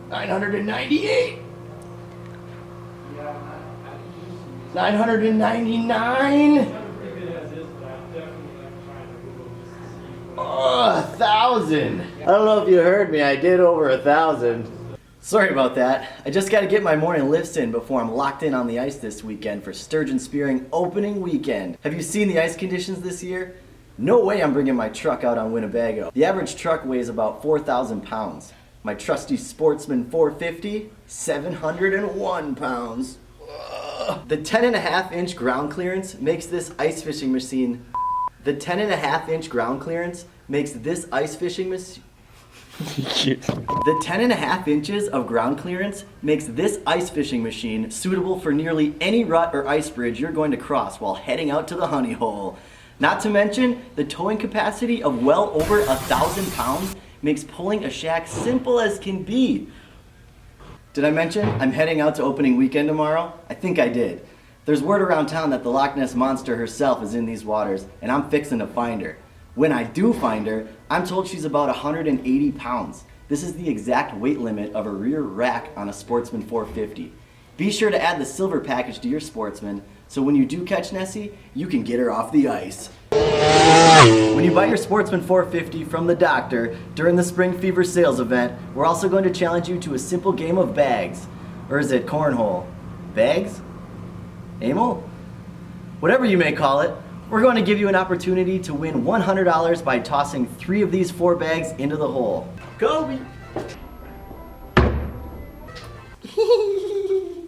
998. 999. 1,000. I don't know if you heard me, I did over 1,000. Sorry about that. I just got to get my morning lifts in before I'm locked in on the ice this weekend for Sturgeon Spearing opening weekend. Have you seen the ice conditions this year? No way I'm bringing my truck out on Winnebago. The average truck weighs about 4,000 pounds. My trusty Sportsman 450, 701 pounds. Ugh. The 10.5-inch ground clearance makes this ice fishing machine. The 10.5-inch ground clearance makes this ice fishing machine. The 10.5 inches of ground clearance makes this ice fishing machine suitable for nearly any rut or ice bridge you're going to cross while heading out to the honey hole. Not to mention, the towing capacity of well over 1,000 pounds makes pulling a shack simple as can be. Did I mention I'm heading out to opening weekend tomorrow? I think I did. There's word around town that the Loch Ness Monster herself is in these waters, and I'm fixing to find her. When I do find her, I'm told she's about 180 pounds. This is the exact weight limit of a rear rack on a Sportsman 450. Be sure to add the silver package to your Sportsman, so when you do catch Nessie, you can get her off the ice. When you buy your Sportsman 450 from the doctor during the Spring Fever sales event, we're also going to challenge you to a simple game of bags. Or is it cornhole? Bags? Amel? Whatever you may call it, we're going to give you an opportunity to win $100 by tossing 3 of these 4 bags into the hole. Kobe!